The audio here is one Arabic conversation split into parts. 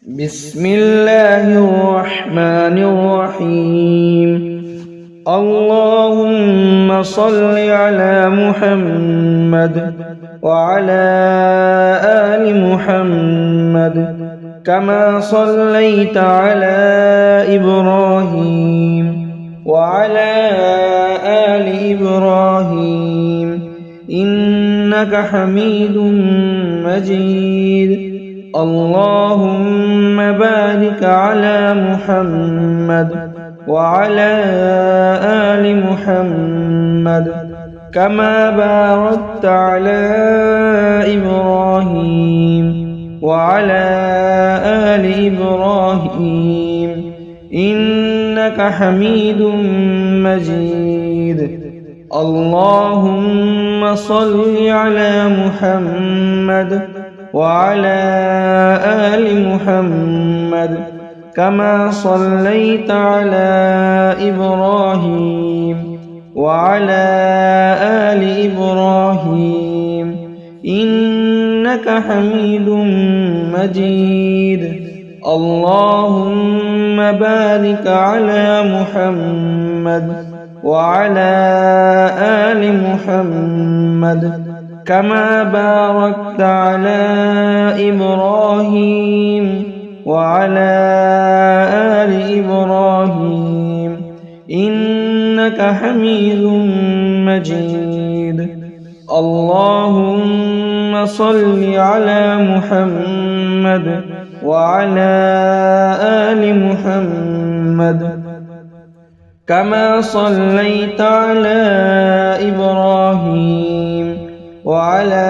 بسم الله الرحمن الرحيم. اللهم صل على محمد وعلى آل محمد كما صليت على إبراهيم وعلى آل إبراهيم إنك حميد مجيد. اللهم بارك على محمد وعلى آل محمد كما باركت على إبراهيم وعلى آل إبراهيم إنك حميد مجيد. اللهم صل على محمد وعلى آل محمد كما صليت على إبراهيم وعلى آل إبراهيم إنك حميد مجيد. اللهم بارك على محمد وعلى آل محمد كما باركت على إبراهيم وعلى آل إبراهيم إنك حميد مجيد. اللهم صل على محمد وعلى آل محمد كما صليت على إبراهيم وعلى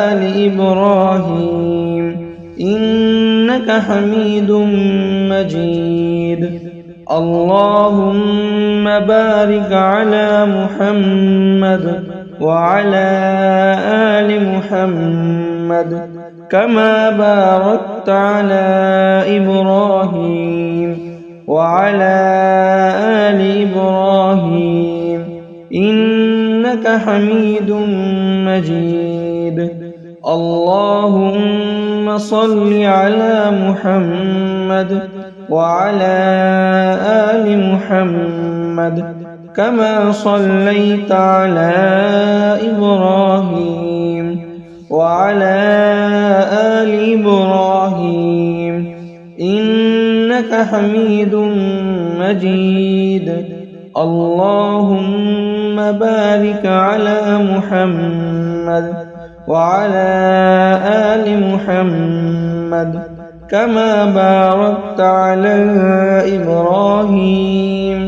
آل إبراهيم إنك حميد مجيد. اللهم بارك على محمد وعلى آل محمد كما باركت على إبراهيم وعلى آل إبراهيم إنك حميد مجيد. اللهم صل على محمد وعلى آل محمد كما صليت على إبراهيم وعلى آل إبراهيم إنك حميد مجيد. اللهم بارك على محمد وعلى آل محمد كما باركت على إبراهيم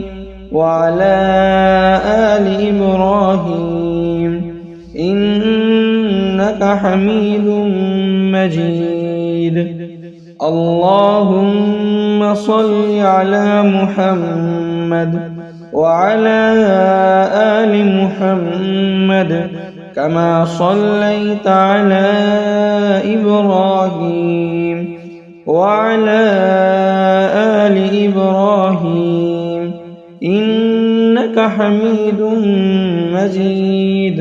وعلى آل إبراهيم إنك حميد مجيد. اللهم صل على محمد وعلى آل محمد كما صليت على إبراهيم وعلى آل إبراهيم إنك حميد مجيد.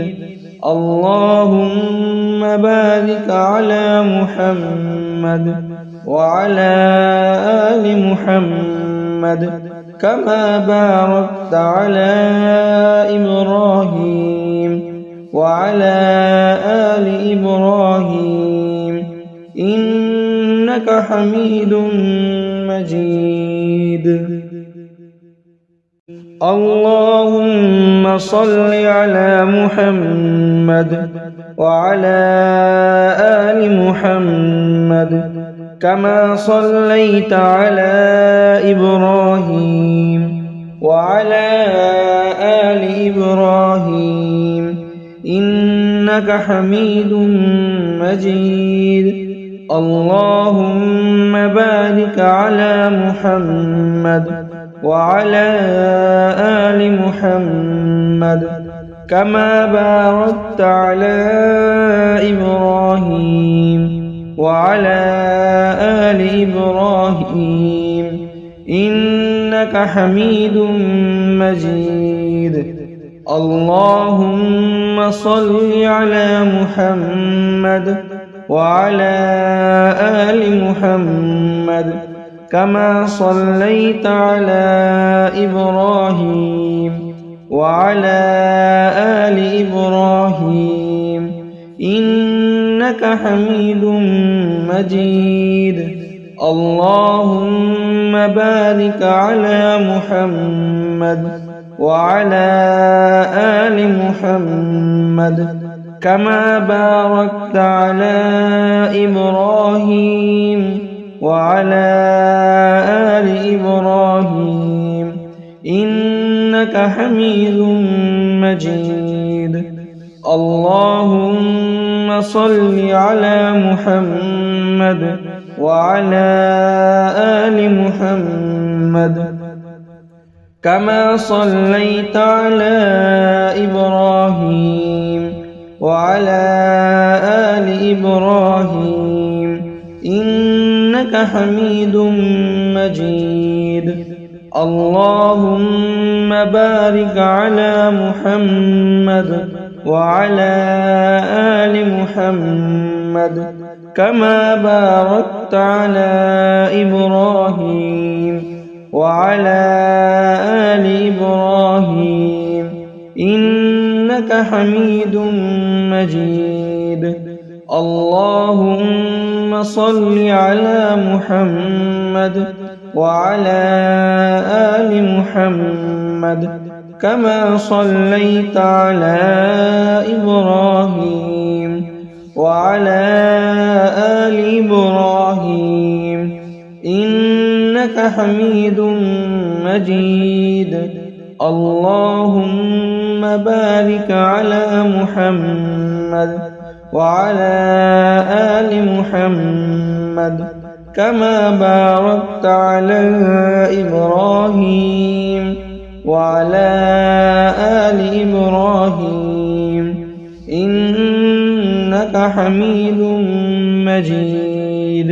اللهم بارك على محمد وعلى آل محمد كما باركت على إبراهيم وعلى آل إبراهيم إنك حميد مجيد. اللهم صل على محمد وعلى آل محمد كما صليت على إبراهيم وعلى آل إبراهيم إنك حميد مجيد. اللهم بارك على محمد وعلى آل محمد كما باركت على إبراهيم وعلى آل إبراهيم إنك حميد مجيد. اللهم صل على محمد وعلى آل محمد كما صليت على إبراهيم وعلى آل إبراهيم إنك حميد مجيد. اللهم بارك على محمد وعلى آل محمد كما باركت على إبراهيم وعلى آل إبراهيم إنك حميد مجيد. اللهم صل على محمد وعلى آل محمد كما صليت على إبراهيم وعلى آل إبراهيم إنك حميد مجيد. اللهم بارك على محمد وعلى آل محمد كما باركت على إبراهيم وعلى آل إبراهيم إنك حميد مجيد. اللهم صل على محمد وعلى آل محمد كما صليت على إبراهيم وعلى آل إبراهيم إنك حميد مجيد. اللهم بارك على محمد وعلى آل محمد كما باركت على إبراهيم وعلى آل إبراهيم إنك حميد مجيد.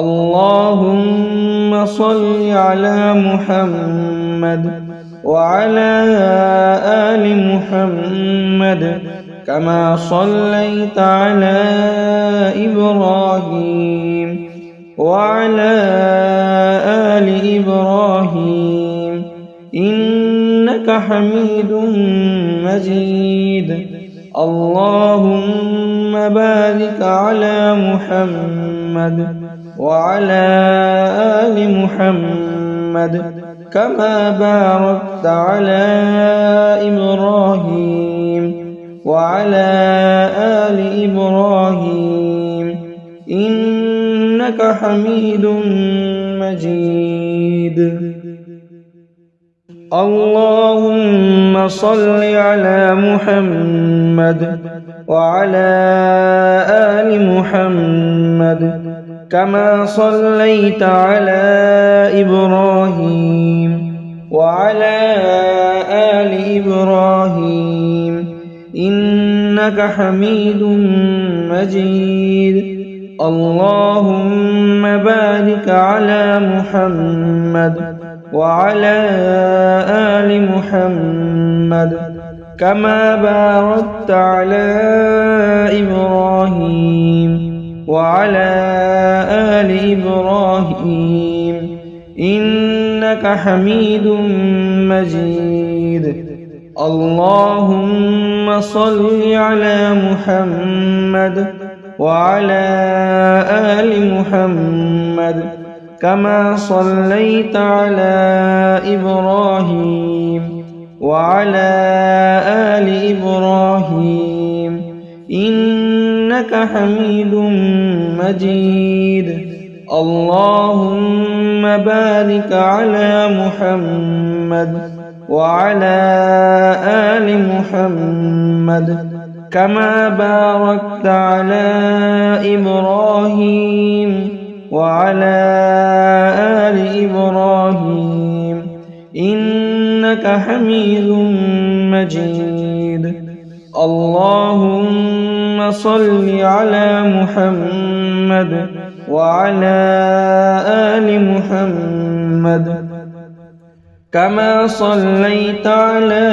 اللهم صل على محمد وعلى آل محمد كما صليت على إبراهيم وعلى آل إبراهيم إنك حميد مجيد. اللهم بارك على محمد وعلى آل محمد كما باركت على إبراهيم وعلى آل إبراهيم إنك حميد مجيد. اللهم صل على محمد وعلى آل محمد كما صليت على إبراهيم وعلى آل إبراهيم إنك حميد مجيد. اللهم بارك على محمد وعلى آل محمد كما باركت على إبراهيم وعلى آل إبراهيم إنك حميد مجيد. اللهم صل على محمد وعلى آل محمد كما صليت على إبراهيم وعلى آل إبراهيم إنك حميد مجيد. اللهم بارك على محمد وعلى آل محمد كما باركت على إبراهيم وعلى آل إبراهيم إنك حميد مجيد. اللهم صل على محمد وعلى آل محمد كما صليت على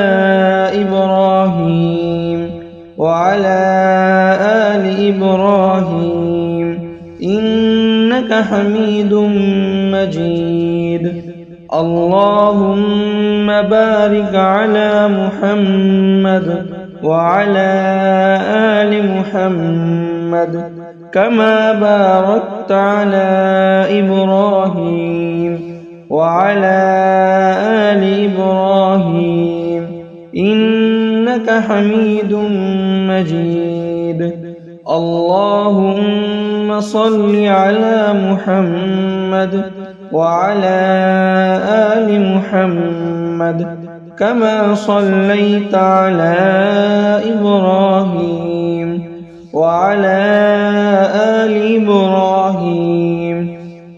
إبراهيم وعلى آل إبراهيم إنك حميد مجيد. اللهم بارك على محمد وعلى آل محمد كما باركت على إبراهيم وعلى آل إبراهيم إنك حميد مجيد. اللهم صل على محمد وعلى آل محمد كما صليت على إبراهيم وعلى آل إبراهيم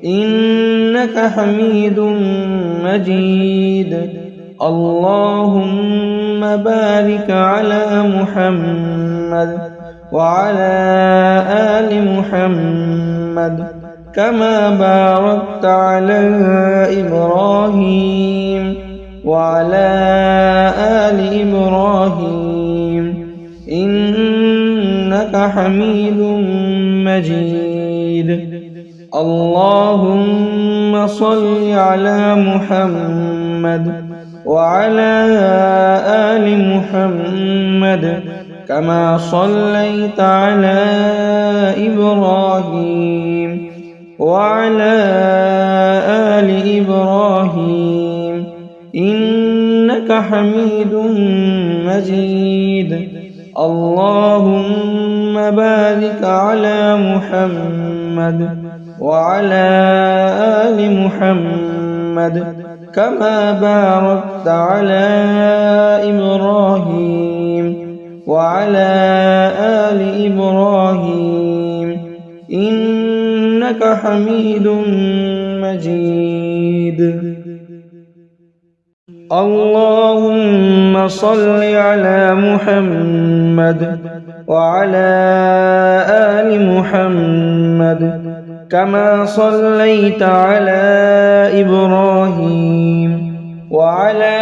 إنك حميد مجيد. اللهم بارك على محمد وعلى آل محمد كما باركت على إبراهيم وعلى آل إبراهيم إنك حميد مجيد. اللهم صل على محمد وعلى آل محمد كما صليت على إبراهيم وعلى آل إبراهيم إنك حميد مجيد. اللهم بارك على محمد وعلى آل محمد كما باركت على إبراهيم وعلى آل إبراهيم إنك حميد مجيد. اللهم صل على محمد وعلى آل محمد كما صليت على إبراهيم وعلى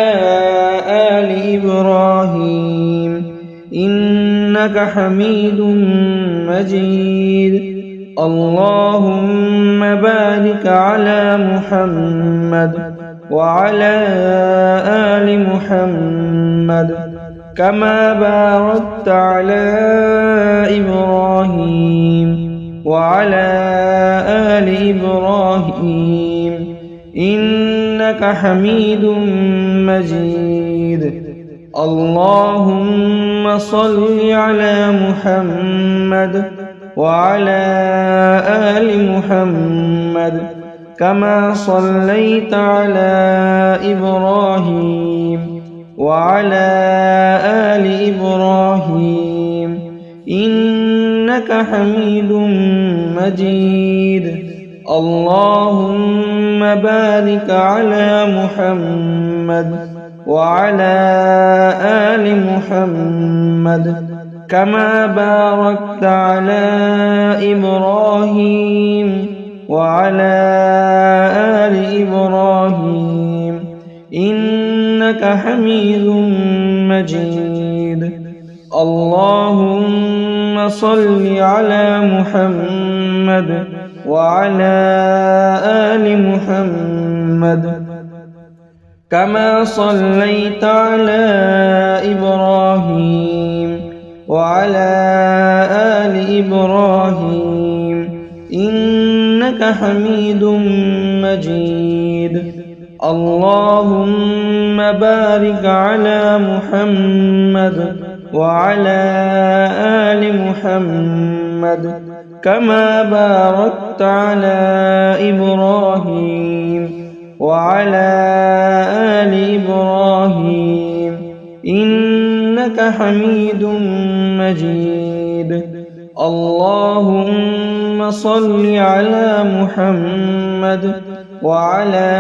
آل إبراهيم إنك حميد مجيد. اللهم بارك على محمد وعلى آل محمد كما باركت على إبراهيم وعلى آل إبراهيم إنك حميد مجيد. اللهم صل على محمد وعلى آل محمد كما صليت على إبراهيم وعلى آل إبراهيم إنك حميد مجيد. اللهم بارك على محمد وعلى آل محمد كما باركت على إبراهيم وعلى آل إبراهيم إنك حميد مجيد. اللهم صل على محمد وعلى آل محمد كما صليت على إبراهيم وعلى آل إبراهيم إنك حميد مجيد. اللهم بارك على محمد وعلى آل محمد كما باركت على إبراهيم وعلى آل إبراهيم إنك حميد مجيد. اللهم صل على محمد وعلى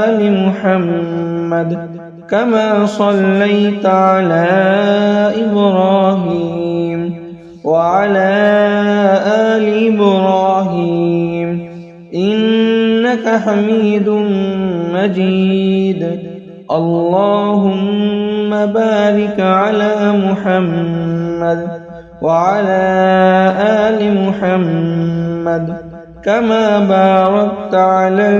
آل محمد كما صليت على إبراهيم وعلى آل إبراهيم إنك حميد مجيد. اللهم بارك على محمد وعلى آل محمد كما باركت على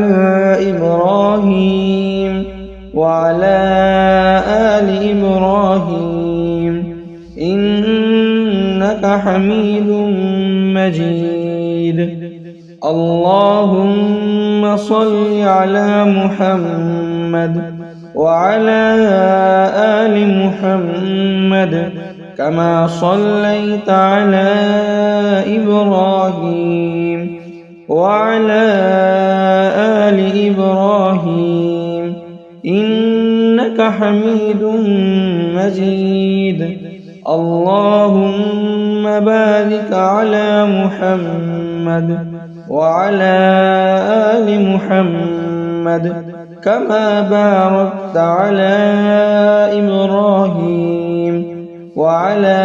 إبراهيم وعلى آل إبراهيم إنك حميد مجيد. اللهم صل على محمد وعلى آل محمد كما صليت على إبراهيم وعلى آل إبراهيم إنك حميد مجيد. اللهم بارك على محمد وعلى آل محمد كما باركت على إبراهيم وعلى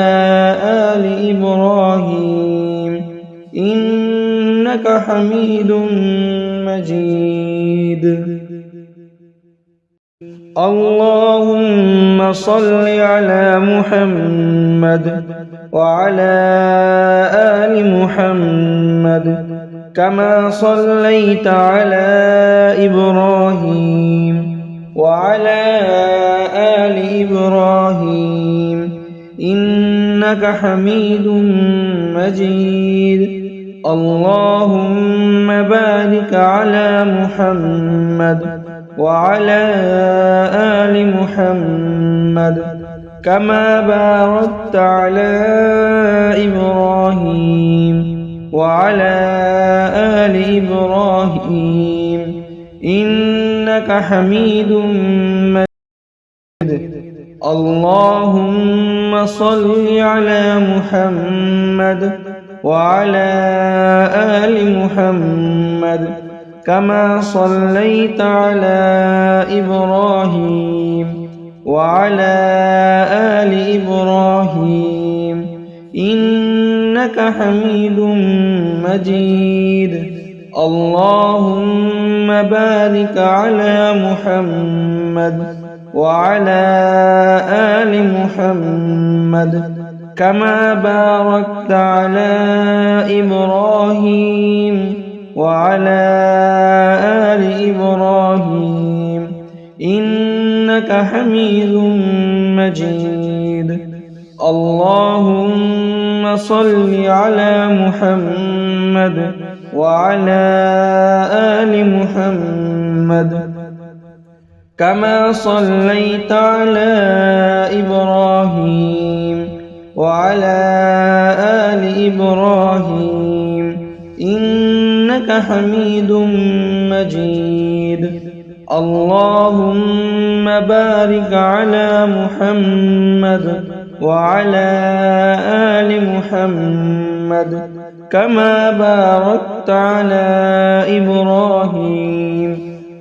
آل إبراهيم إنك حميد مجيد. اللهم صل على محمد وعلى آل محمد كما صليت على إبراهيم وعلى آل إبراهيم إنك حميد مجيد. اللهم بارك على محمد وعلى آل محمد كما باركت على إبراهيم وعلى آل إبراهيم إنك حميد مجيد. اللهم صل على محمد وعلى آل محمد كما صليت على إبراهيم وعلى آل إبراهيم إنك حميد مجيد. اللهم بارك على محمد وعلى آل محمد كما باركت على إبراهيم وعلى آل إبراهيم إنك حميد مجيد. اللهم صل على محمد وعلى آل محمد كما صليت على إبراهيم وعلى آل إبراهيم إنك حميد مجيد. اللهم بارك على محمد وعلى آل محمد كما باركت على إبراهيم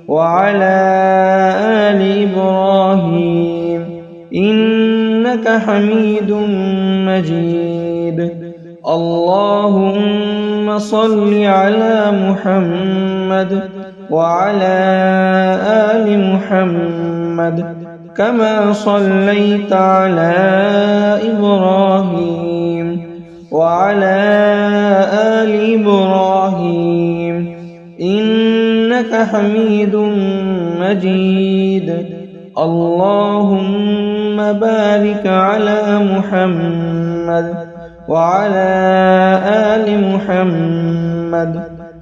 وعلى آل إبراهيم إنك حميد مجيد. اللهم صل على محمد وعلى آل محمد كما صليت على إبراهيم وعلى آل إبراهيم إنك حميد مجيد. اللهم بارك على محمد وعلى آل محمد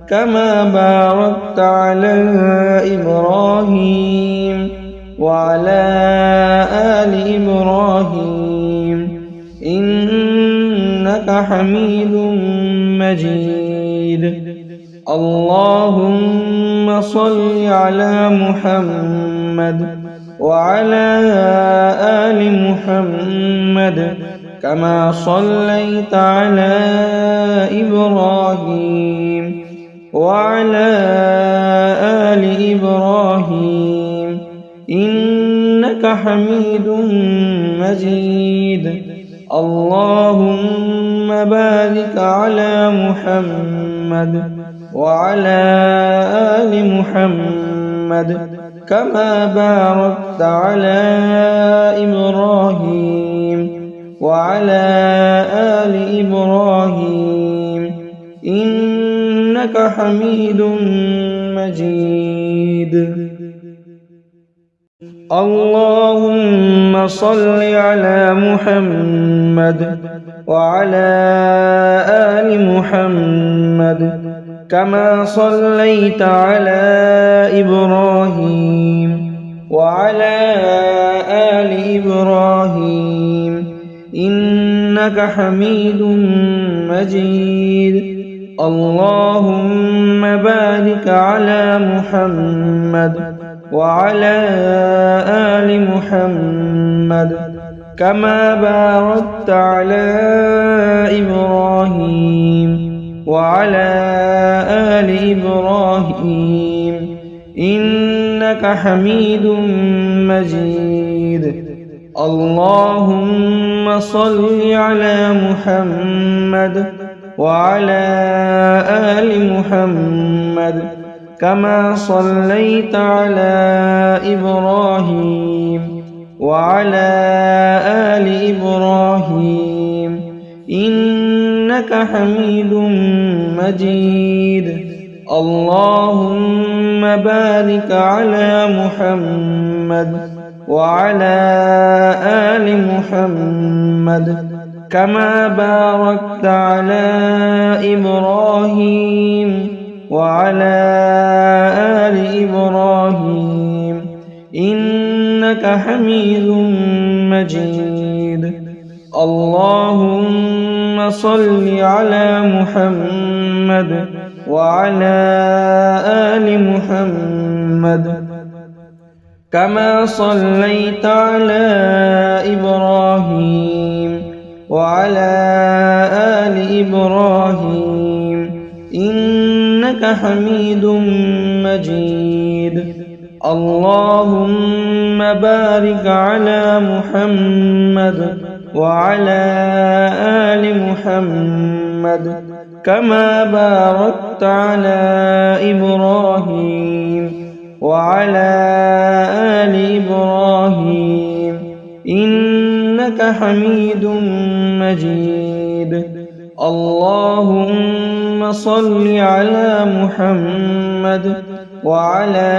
كما باركت على إبراهيم وعلى آل إبراهيم إنك حميد مجيد. اللهم صل على محمد وعلى آل محمد كما صليت على إبراهيم وعلى آل إبراهيم إنك حميد مجيد. اللهم بارك على محمد وعلى آل محمد كما باركت على إبراهيم وعلى آل إبراهيم إنك إنك حميد مجيد. اللهم صل على محمد وعلى آل محمد كما صليت على إبراهيم وعلى آل إبراهيم إنك حميد مجيد. اللهم بارك على محمد وعلى آل محمد كما باركت على إبراهيم وعلى آل إبراهيم إنك حميد مجيد. اللهم صل على محمد وعلى آل محمد كما صليت على إبراهيم وعلى آل إبراهيم إنك حميد مجيد. اللهم بارك على محمد وعلى آل محمد كما باركت على إبراهيم وعلى آل إبراهيم إنك حميد مجيد. اللهم صل على محمد وعلى آل محمد كما صليت على إبراهيم وعلى آل إبراهيم إنك حميد مجيد. اللهم بارك على محمد وعلى آل محمد كما باركت على إبراهيم وعلى آل إبراهيم إنك حميد مجيد. اللهم صل على محمد وعلى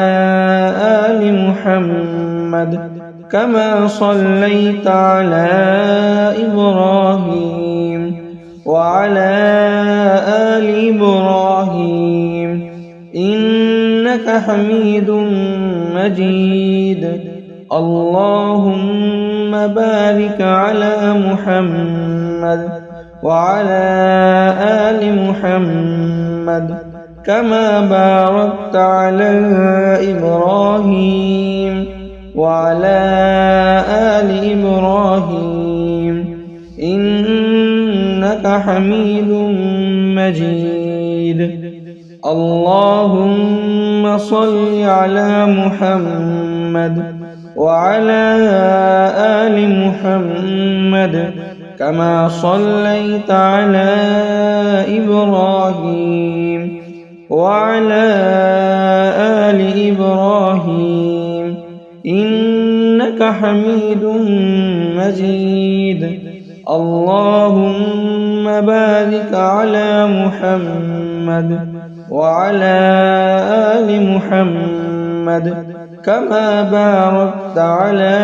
آل محمد كما صليت على إبراهيم وعلى آل إبراهيم إنك حميد مجيد. اللهم بارك على محمد وعلى آل محمد كما باركت على إبراهيم وعلى آل إبراهيم إنك حميد مجيد. اللهم صل على محمد وعلى آل محمد كما صليت على إبراهيم وعلى آل إبراهيم إنك حميد مجيد. اللهم بارك على محمد وعلى آل محمد كما باركت على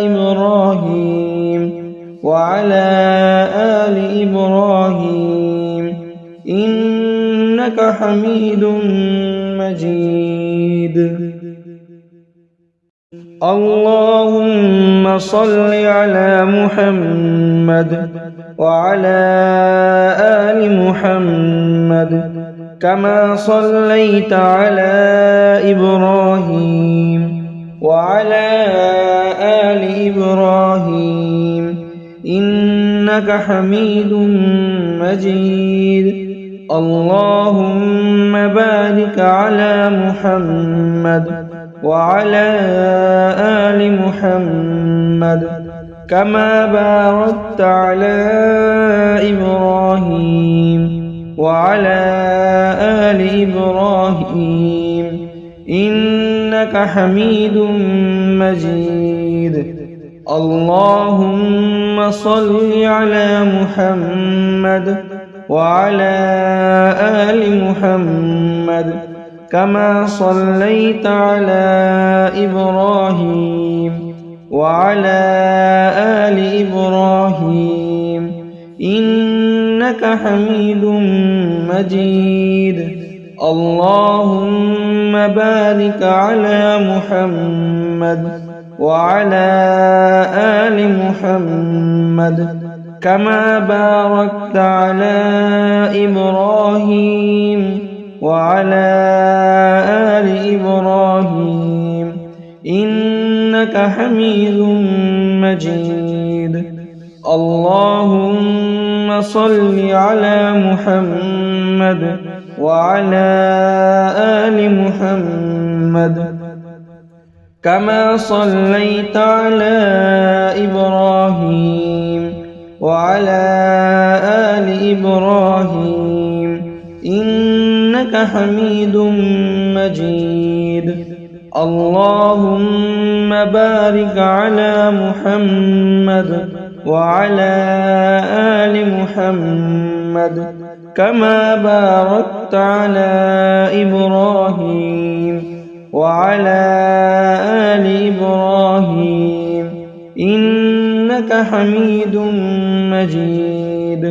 إبراهيم وعلى آل إبراهيم إنك حميد مجيد. اللهم صل على محمد وعلى آل محمد كما صليت على إبراهيم وعلى آل إبراهيم إنك حميد مجيد. اللهم بارك على محمد وعلى آل محمد كما باركت على إبراهيم وعلى آل إبراهيم إنك حميد مجيد. اللهم صل على محمد وعلى آل محمد كما صليت على إبراهيم وعلى آل إبراهيم إنك حميد مجيد. اللهم بارك على محمد وعلى آل محمد كما باركت على إبراهيم وعلى آل إبراهيم إنك حميد مجيد. اللهم صل على محمد وعلى آل محمد كما صليت على إبراهيم وعلى آل إبراهيم إنك حميد مجيد. اللهم بارك على محمد وعلى آل محمد كما باركت على إبراهيم وعلى آل إبراهيم إنك حميد مجيد.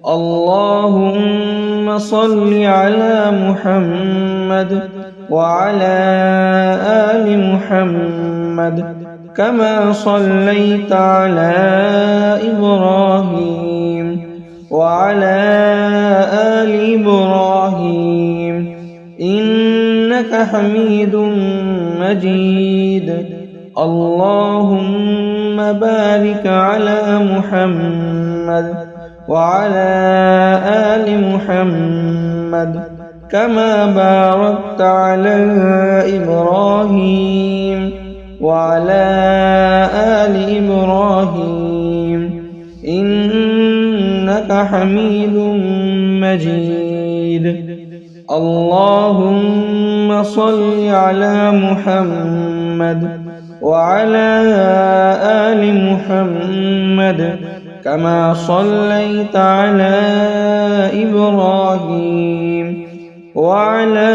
اللهم صل على محمد وعلى آل محمد كما صليت على إبراهيم وعلى آل إبراهيم إنك حميد مجيد. اللهم بارك على محمد وعلى آل محمد كما باركت على إبراهيم وعلى آل إبراهيم إنك حميد مجيد. اللهم صل على محمد وعلى آل محمد كما صليت على إبراهيم وعلى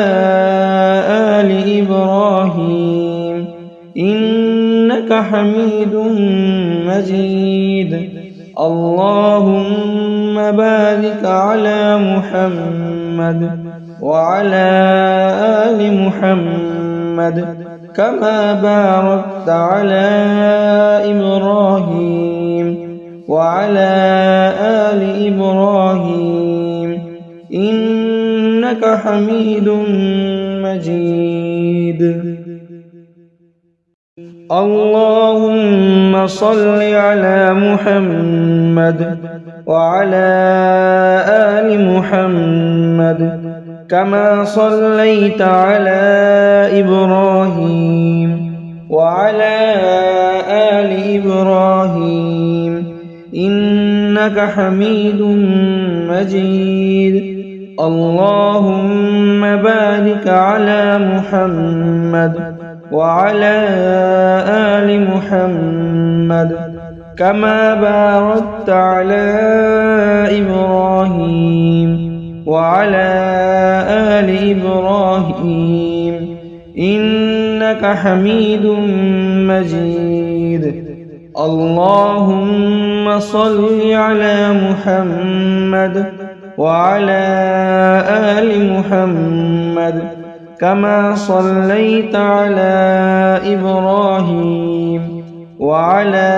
آل إبراهيم إنك حميد مجيد. اللهم بارك على محمد وعلى آل محمد كما باركت على إبراهيم وعلى آل إبراهيم إنك حميد مجيد. اللهم صل على محمد وعلى آل محمد كما صليت على إبراهيم وعلى آل إبراهيم إنك حميد مجيد. اللهم بارك على محمد وعلى آل محمد كما باركت على إبراهيم وعلى آل إبراهيم إنك حميد مجيد. اللهم صل على محمد وعلى آل محمد كما صليت على إبراهيم وعلى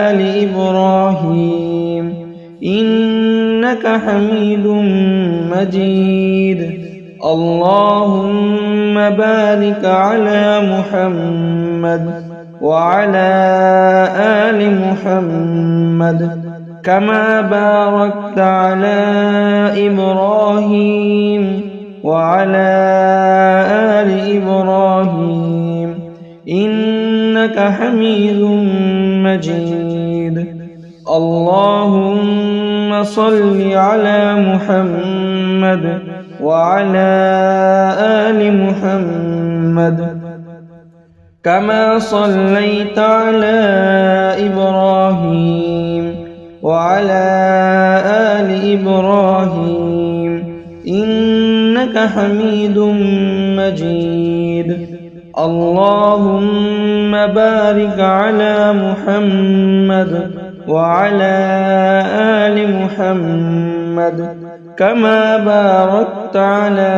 آل إبراهيم إنك حميد مجيد. اللهم بارك على محمد وعلى آل محمد كما باركت على إبراهيم وعلى آل إبراهيم إنك حميد مجيد. اللهم صل على محمد وعلى آل محمد كما صليت على إبراهيم وعلى آل إبراهيم إنك حميد مجيد اللهم بارك على محمد وعلى آل محمد كما باركت على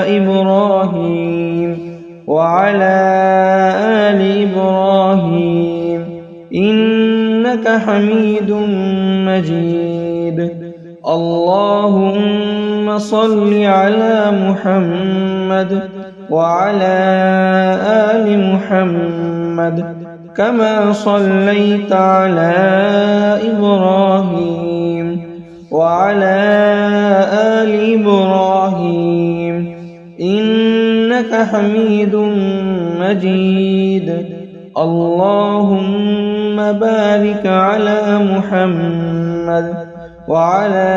إبراهيم وعلى آل إبراهيم إنك حميد مجيد اللهم صل على محمد وعلى آل محمد كما صليت على إبراهيم وعلى آل إبراهيم إنك حميد مجيد اللهم بارك على محمد وعلى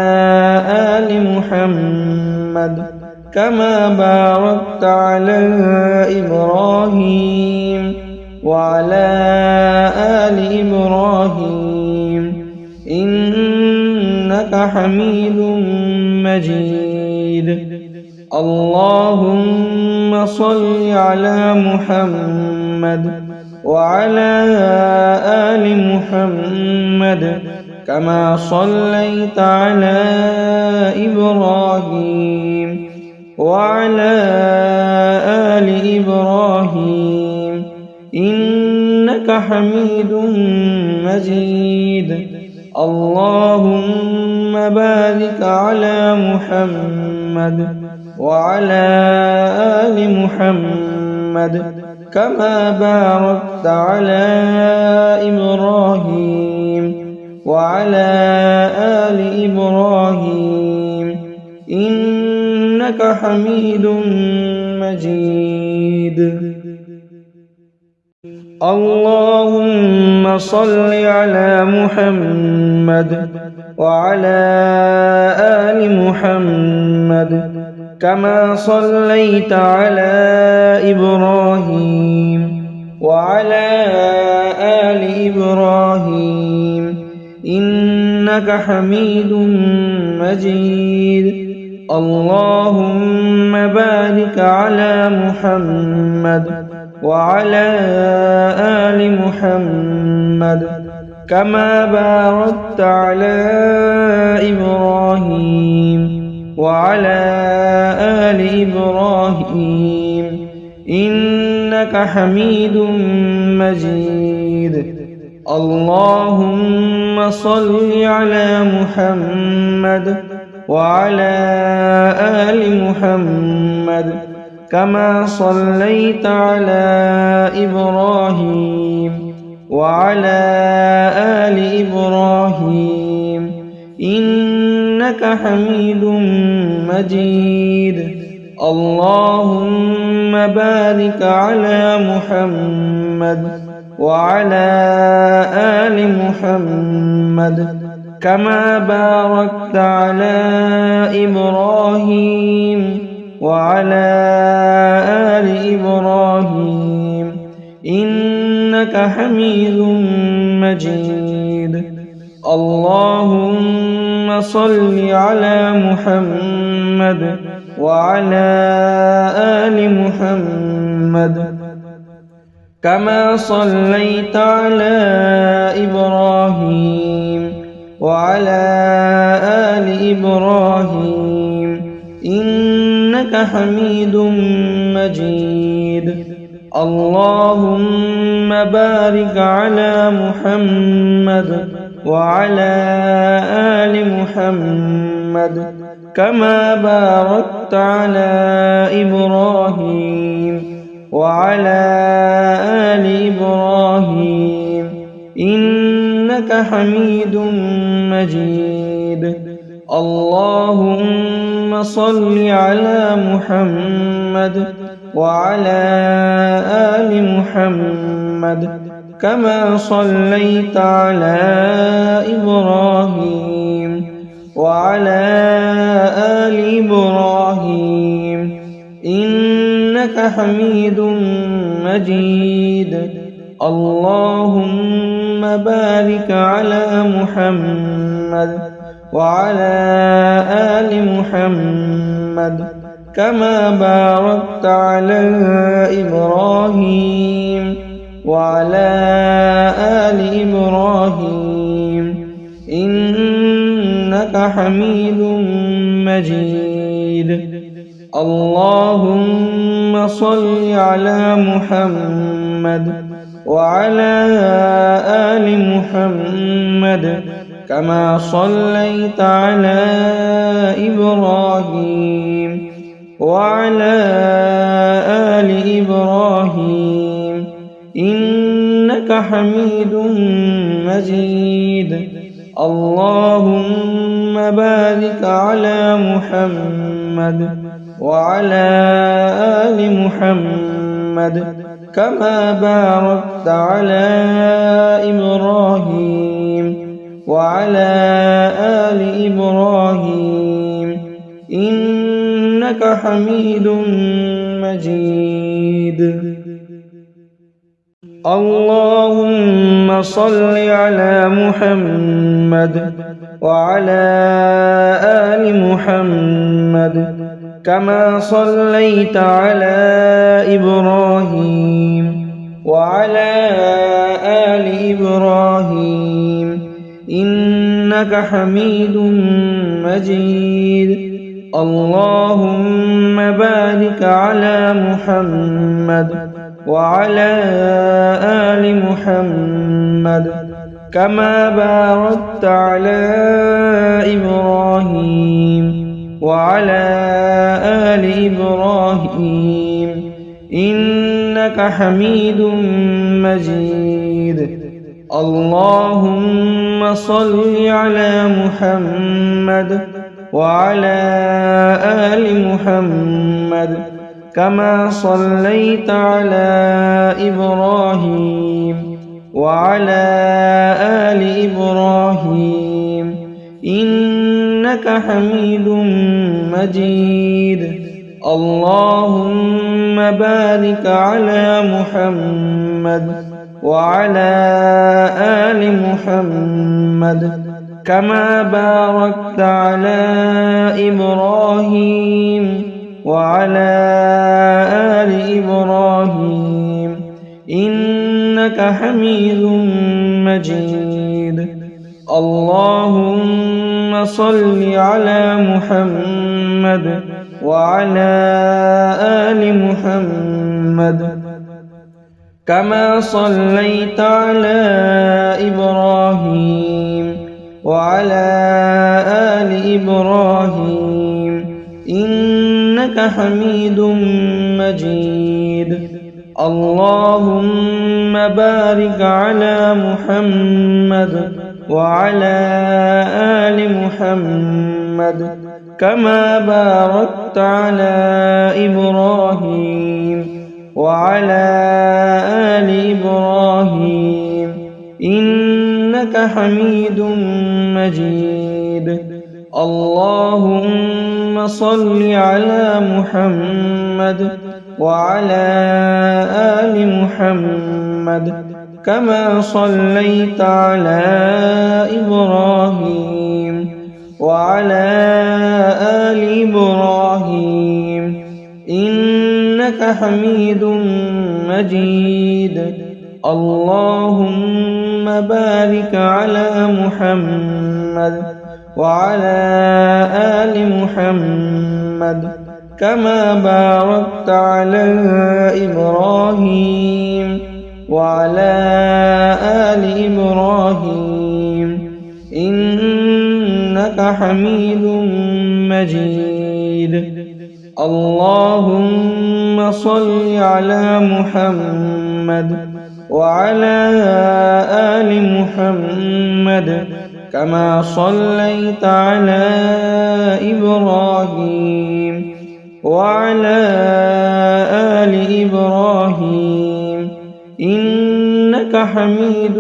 آل محمد كما باركت على إبراهيم وعلى آل إبراهيم إنك حميد مجيد اللهم صل على محمد وعلى آل محمد كما صليت على إبراهيم وعلى آل إبراهيم إنك حميد مجيد اللهم بارك على محمد وعلى آل محمد كما باركت على إبراهيم وعلى آل إبراهيم إنك حميد مجيد اللهم صل على محمد وعلى آل محمد كما صليت على إبراهيم وعلى آل إبراهيم إنك حميد مجيد اللهم بارك على محمد وعلى آل محمد كما باركت على إبراهيم وعلى آل إبراهيم إنك حميد مجيد اللهم صل على محمد وعلى آل محمد كما صليت على إبراهيم وعلى آل إبراهيم إنك حميد مجيد اللهم بارك على محمد وعلى آل محمد كما باركت على إبراهيم وعلى آل إبراهيم إنك حميد مجيد اللهم صل على محمد وعلى آل محمد كما صليت على إبراهيم وعلى آل إبراهيم إنك حميد مجيد اللهم بارك على محمد وعلى آل محمد كما باركت على إبراهيم وعلى آل إبراهيم إنك حميد مجيد اللهم صل على محمد وعلى آل محمد كما صليت على إبراهيم وعلى آل إبراهيم إنك حميد مجيد اللهم بارك على محمد وعلى آل محمد كما باركت على إبراهيم وعلى آل إبراهيم إنك حميد مجيد. اللهم صل على محمد وعلى آل محمد كما صليت على إبراهيم وعلى آل إبراهيم إنك حميد مجيد. اللهم بارك على محمد وعلى آل محمد كما باركت على إبراهيم وعلى آل إبراهيم إنك حميد مجيد. اللهم صل على محمد وعلى آل محمد كما صليت على إبراهيم وعلى آل إبراهيم إنك حميد مجيد. اللهم بارك على محمد وعلى آل محمد كما باركت على إبراهيم وعلى آل إبراهيم إنك حميد مجيد. اللهم صل على محمد وعلى آل محمد كما صليت على إبراهيم وعلى آل إبراهيم إنك حميد مجيد. اللهم بارك على محمد وعلى آل محمد كما باركت على إبراهيم وعلى آل إبراهيم إنك حميد مجيد. اللهم صل على محمد وعلى آل محمد كما صليت على إبراهيم وعلى آل إبراهيم إنك حميد مجيد. اللهم بارك على محمد وعلى آل محمد كما باركت على إبراهيم وعلى آل إبراهيم إنك حميد مجيد. اللهم صل على محمد وعلى آل محمد كما صليت على إبراهيم وعلى آل إبراهيم إنك حميد مجيد. اللهم بارك على محمد وعلى آل محمد كما باركت على إبراهيم وعلى آل إبراهيم إنك حميد مجيد. اللهم صل على محمد وعلى آل محمد كما صليت على إبراهيم وعلى آل إبراهيم إنك حميد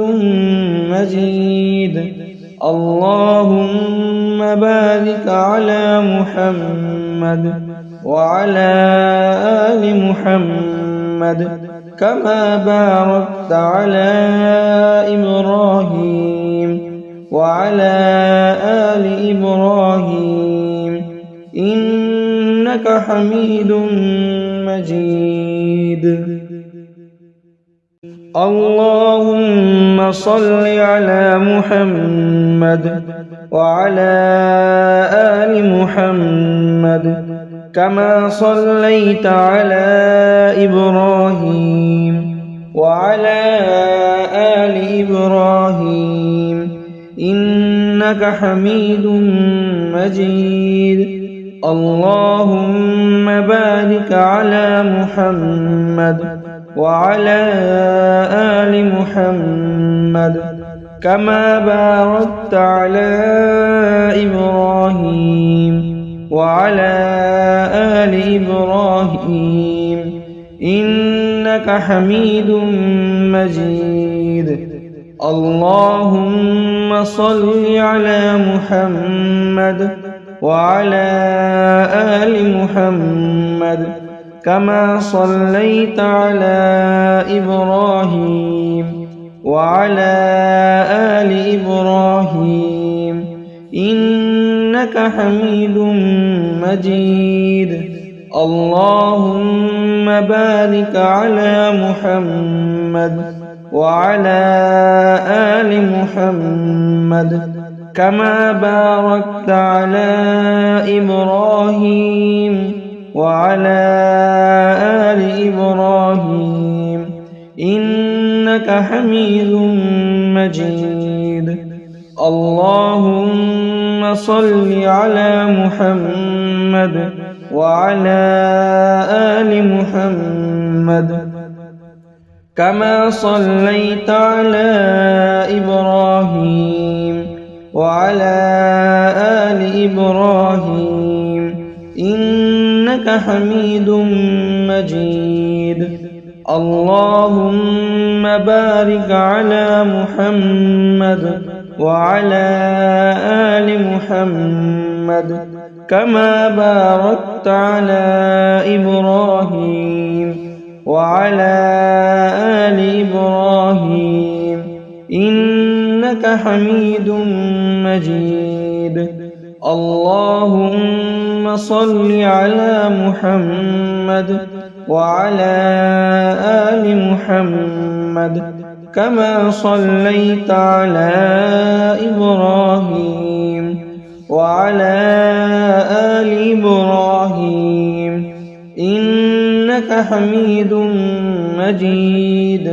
مجيد. اللهم بارك على محمد وعلى آل محمد كما باركت على إبراهيم وعلى آل إبراهيم إنك حميد مجيد. اللهم صل على محمد وعلى آل محمد كما صليت على إبراهيم وعلى آل إبراهيم إنك حميد مجيد. اللهم بارك على محمد وعلى آل محمد كما باركت على إبراهيم وعلى آل إبراهيم إنك حميد مجيد. اللهم صل على محمد وعلى آل محمد كما صليت على إبراهيم وعلى آل إبراهيم إنك حميد مجيد. اللهم بارك على محمد وعلى آل محمد كما باركت على إبراهيم وعلى آل إبراهيم إنك حميد مجيد. اللهم صل على محمد وعلى آل محمد كما صليت على إبراهيم وعلى آل إبراهيم إنك حميد مجيد. اللهم بارك على محمد وعلى آل محمد كما باركت على إبراهيم وعلى آل إبراهيم إنك حميد مجيد. اللهم صل على محمد وعلى آل محمد كما صليت على إبراهيم وعلى آل إبراهيم إنك حميد مجيد.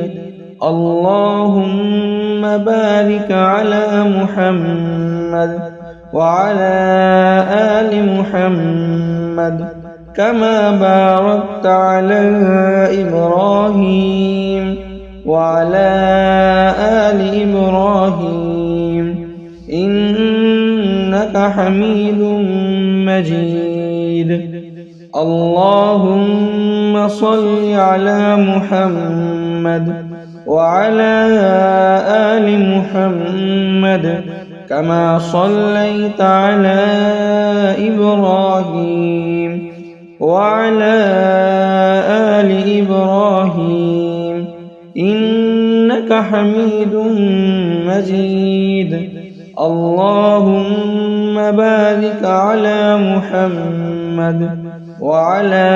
اللهم بارك على محمد وعلى آل محمد كما باركت على إبراهيم وعلى آل إبراهيم إنك حميد مجيد. اللهم صل على محمد وعلى آل محمد كما صليت على إبراهيم وعلى آل إبراهيم إنك حميد مجيد. اللهم بارك على محمد وعلى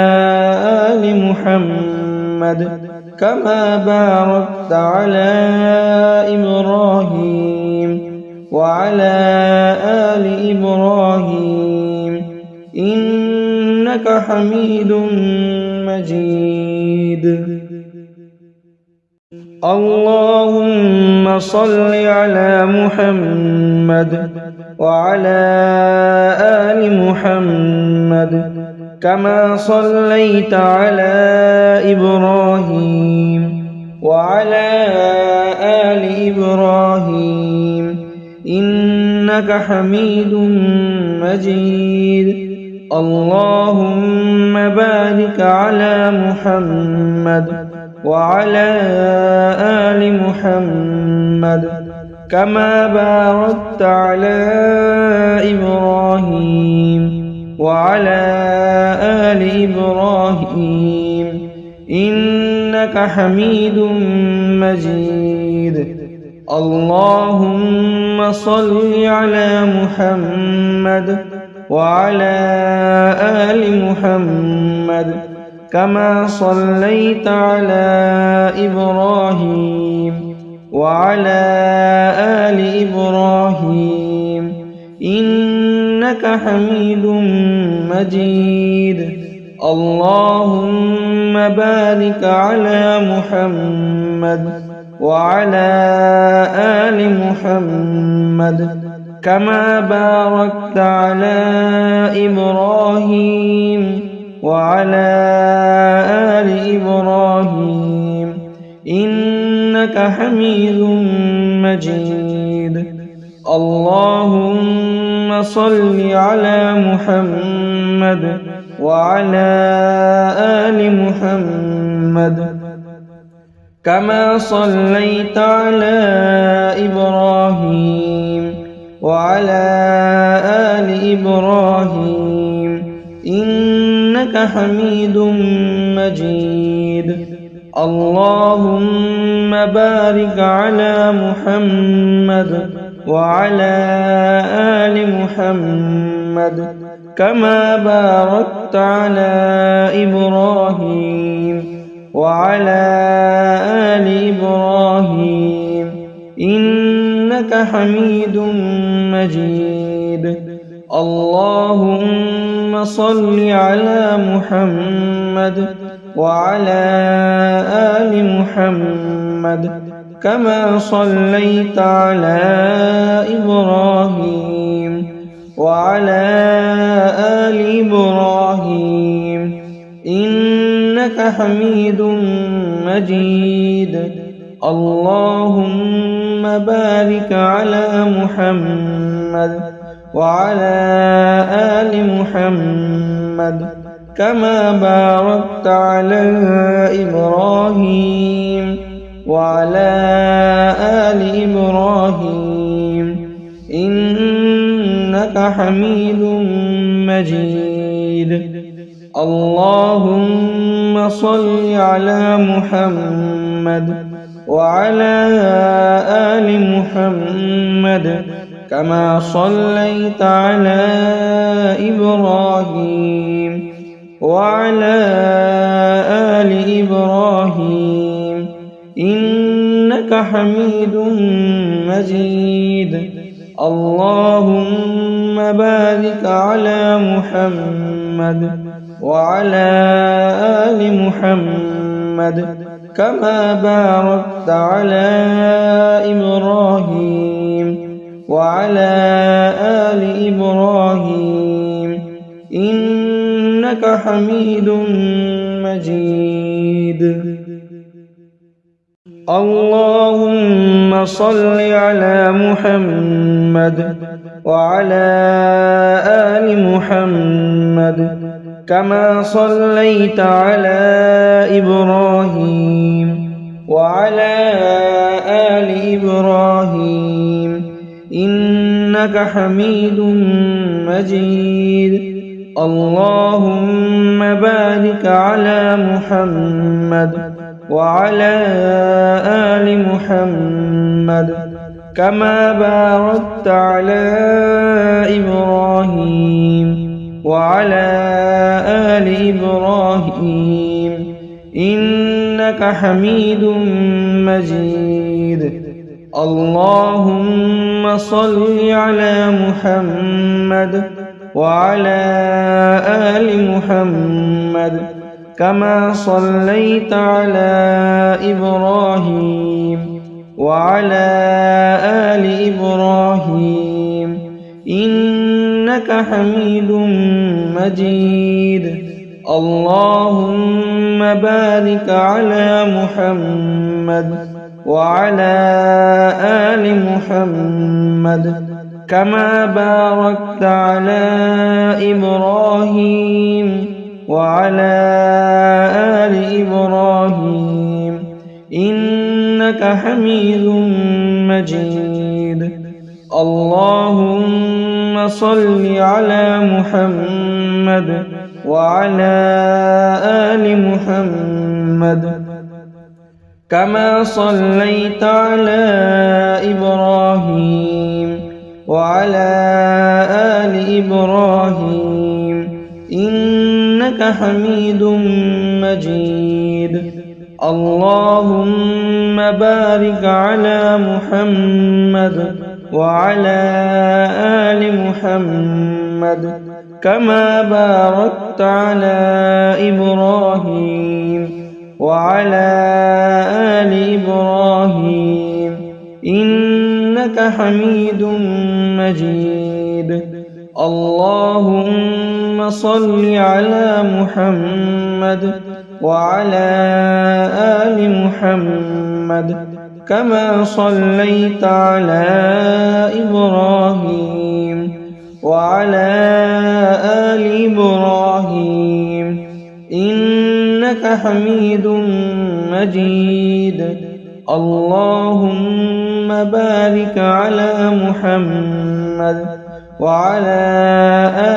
آل محمد كما باركت على إبراهيم وعلى آل إبراهيم إنك حميد مجيد. اللهم صل على محمد وعلى آل محمد كما صليت على إبراهيم وعلى آل إبراهيم إنك حميد مجيد. اللهم بارك على محمد وعلى آل محمد كما باركت على إبراهيم وعلى آل إبراهيم إنك حميد مجيد. اللهم صل على محمد وعلى آل محمد كما صليت على إبراهيم وعلى آل إبراهيم إنك حميد مجيد. اللهم بارك على محمد وعلى آل محمد كما باركت على إبراهيم وعلى آل إبراهيم إنك حميد مجيد. اللهم صل على محمد وعلى آل محمد كما صليت على إبراهيم وعلى آل إبراهيم إنك حميد مجيد. اللهم بارك على محمد وعلى آل محمد كما باركت على إبراهيم وعلى آل إبراهيم إنك حميد مجيد. اللهم صل على محمد وعلى آل محمد كما صليت على إبراهيم وعلى آل إبراهيم إنك حميد مجيد. اللهم بارك على محمد وعلى آل محمد كما باركت على إبراهيم وعلى آل إبراهيم إنك حميد مجيد. اللهم صل على محمد وعلى آل محمد كما صليت على إبراهيم وعلى آل إبراهيم إنك حميد مجيد. اللهم بارك على محمد وعلى آل محمد كما باركت على إبراهيم وعلى آل إبراهيم إنك حميد مجيد. اللهم صل على محمد وعلى آل محمد كما صليت على إبراهيم وعلى آل إبراهيم إنك حميد مجيد. اللهم بارك على محمد وعلى آل محمد كما باركت على إبراهيم وعلى آل إبراهيم إنك حميد مجيد. اللهم صل على محمد وعلى آل محمد كما صليت على إبراهيم وعلى آل إبراهيم إنك حميد مجيد. اللهم بارك على محمد وعلى آل محمد كما باركت على إبراهيم وعلى آل إبراهيم إنك حميد مجيد. اللهم صل على محمد وعلى آل محمد كما صليت على إبراهيم وعلى آل إبراهيم إنك حميد مجيد. اللهم بارك على محمد وعلى آل محمد كما باركت على إبراهيم وعلى آل إبراهيم إنك حميد مجيد. اللهم صل على محمد وعلى آل محمد كما صليت على إبراهيم وعلى آل إبراهيم إنك حميد مجيد. اللهم بارك على محمد وعلى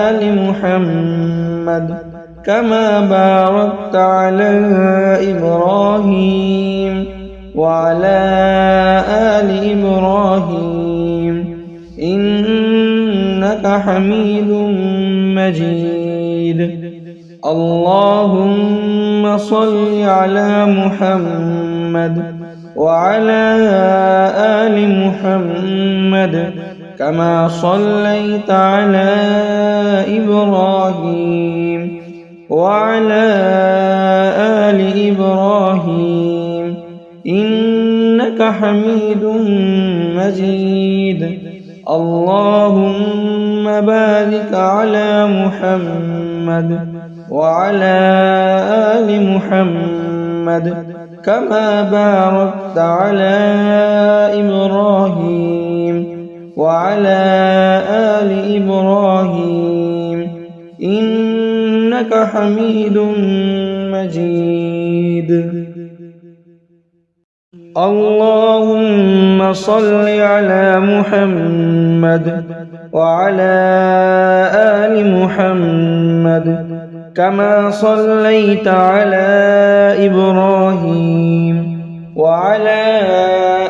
آل محمد كما باركت على إبراهيم وعلى آل إبراهيم إنك حميد مجيد. اللهم صل على محمد وعلى آل محمد كما صليت على إبراهيم وعلى آل إبراهيم إنك حميد مجيد. اللهم بارك على محمد وعلى آل محمد كما باركت على إبراهيم وعلى آل إبراهيم إنك حميد مجيد. اللهم صل على محمد وعلى آل محمد كما صليت على إبراهيم وعلى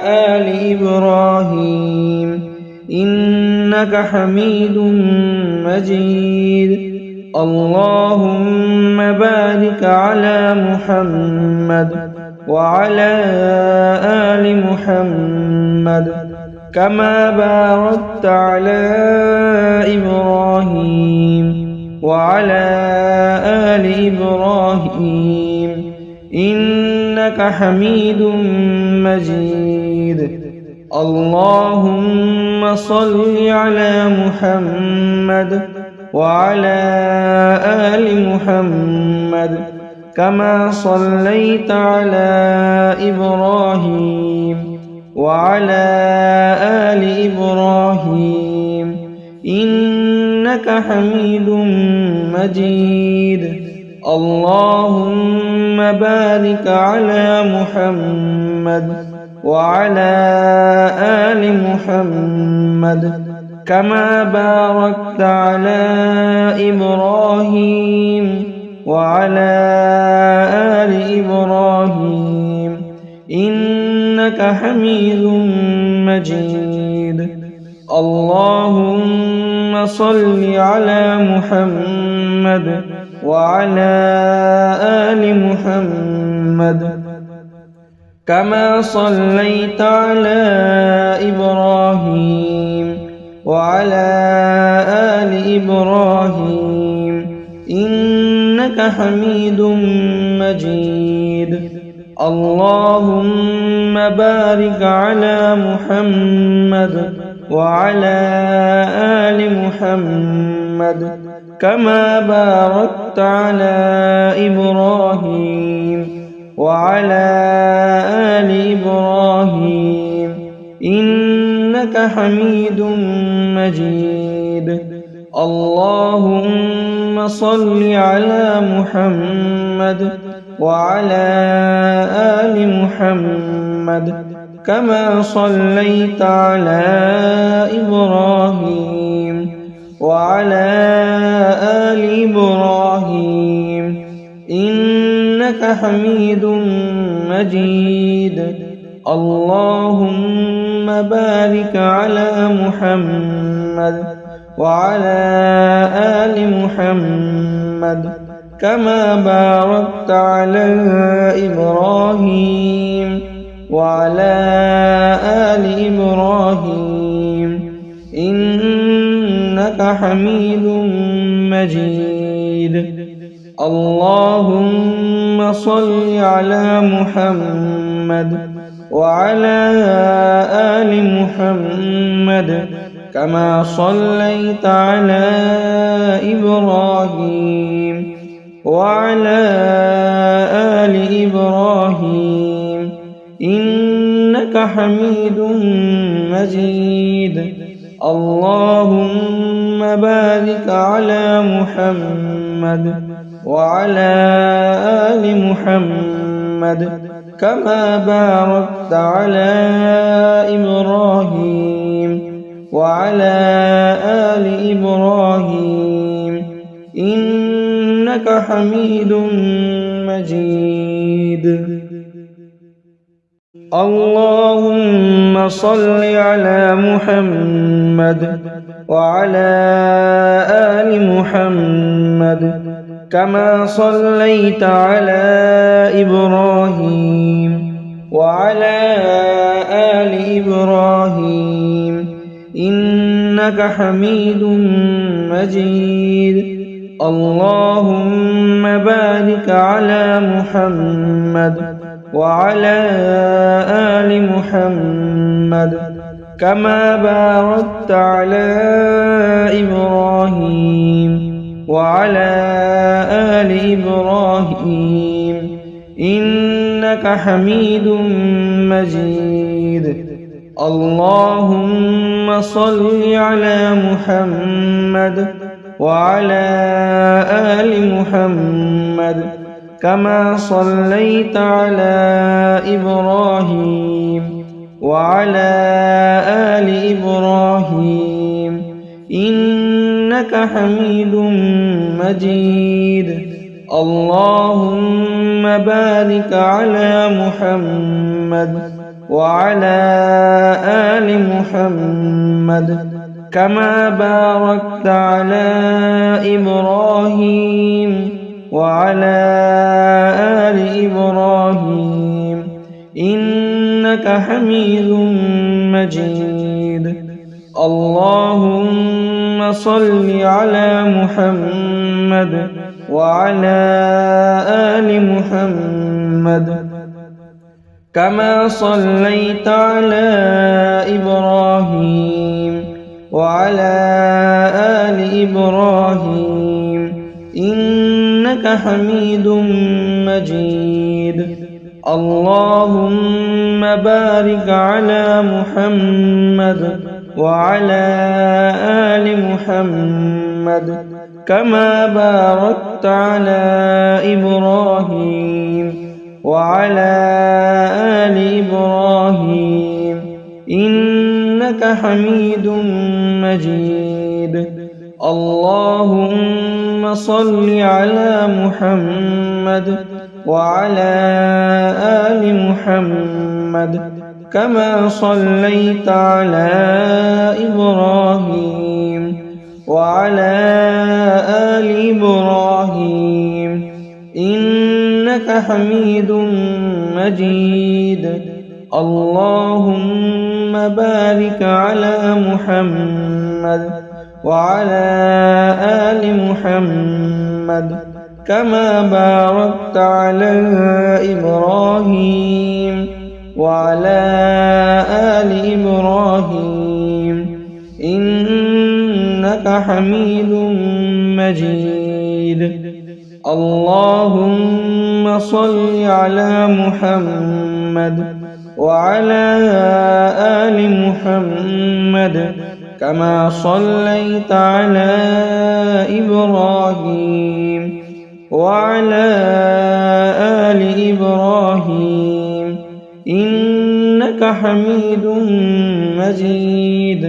آل إبراهيم إنك حميد مجيد. اللهم بارك على محمد وعلى آل محمد كما باركت على إبراهيم وعلى آل إبراهيم إنك حميد مجيد. اللهم صل على محمد وعلى آل محمد كما صليت على إبراهيم وعلى آل إبراهيم إنك حميد مجيد. اللهم بارك على محمد وعلى آل محمد كما باركت على إبراهيم وعلى آل إبراهيم إنك حميد مجيد. اللهم صل على محمد وعلى آل محمد كما صليت على إبراهيم وعلى آل إبراهيم إنك حميد مجيد. اللهم بارك على محمد وعلى آل محمد كما باركت على إبراهيم وعلى آل إبراهيم إنك حميد مجيد. اللهم صل على محمد وعلى آل محمد كما صليت على إبراهيم وعلى آل إبراهيم إنك حميد مجيد. اللهم بارك على محمد وعلى آل محمد كما باركت على إبراهيم وعلى آل إبراهيم إنك حميد مجيد. اللهم صل على محمد وعلى آل محمد كما صليت على إبراهيم وعلى آل إبراهيم إنك حميد مجيد. اللهم بارك على محمد وعلى آل محمد كما باركت على إبراهيم وعلى آل إبراهيم إنك حميد مجيد. اللهم صل على محمد وعلى آل محمد كما صليت على إبراهيم وعلى آل إبراهيم إنك حميد مجيد. اللهم بارك على محمد وعلى آل محمد كما باركت على إبراهيم وعلى آل إبراهيم إنك حميد مجيد. اللهم صل على محمد وعلى آل محمد كما صليت على إبراهيم وعلى آل إبراهيم إنك حميد مجيد. اللهم بارك على محمد وعلى آل محمد كما باركت على إبراهيم وعلى آل إبراهيم إنك حميد مجيد. اللهم صل على محمد وعلى آل محمد كما صليت على إبراهيم وعلى آل إبراهيم إنك حميد مجيد. اللهم بارك على محمد وعلى آل محمد كما باركت على إبراهيم وعلى آل إبراهيم إنك حميد مجيد. اللهم صل على محمد وعلى آل محمد كما صليت على إبراهيم وعلى آل إبراهيم إنك حميد مجيد. اللهم بارك على محمد وعلى آل محمد كما باركت على إبراهيم وعلى آل إبراهيم إنك حميد مجيد. اللهم صل على محمد وعلى آل محمد كما صليت على إبراهيم وعلى آل إبراهيم إنك حميد مجيد.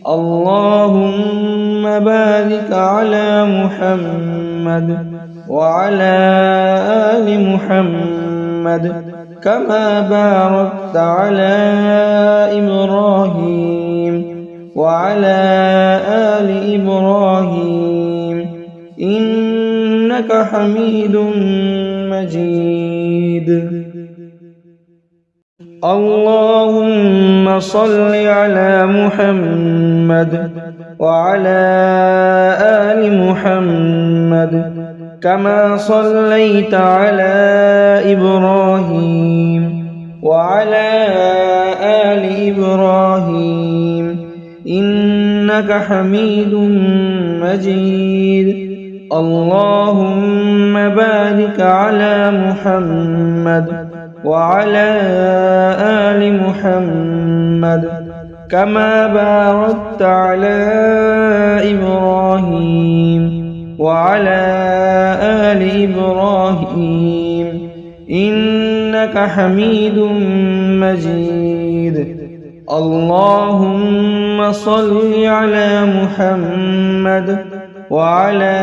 اللهم بارك على محمد وعلى آل محمد كما باركت على إبراهيم وعلى آل إبراهيم إنك حميد مجيد. اللهم صل على محمد وعلى آل محمد كما صليت على إبراهيم وعلى آل إبراهيم إنك حميد مجيد. اللهم بارك على محمد وعلى آل محمد كما باركت على إبراهيم وعلى آل إبراهيم إنك حميد مجيد. اللهم صل على محمد وعلى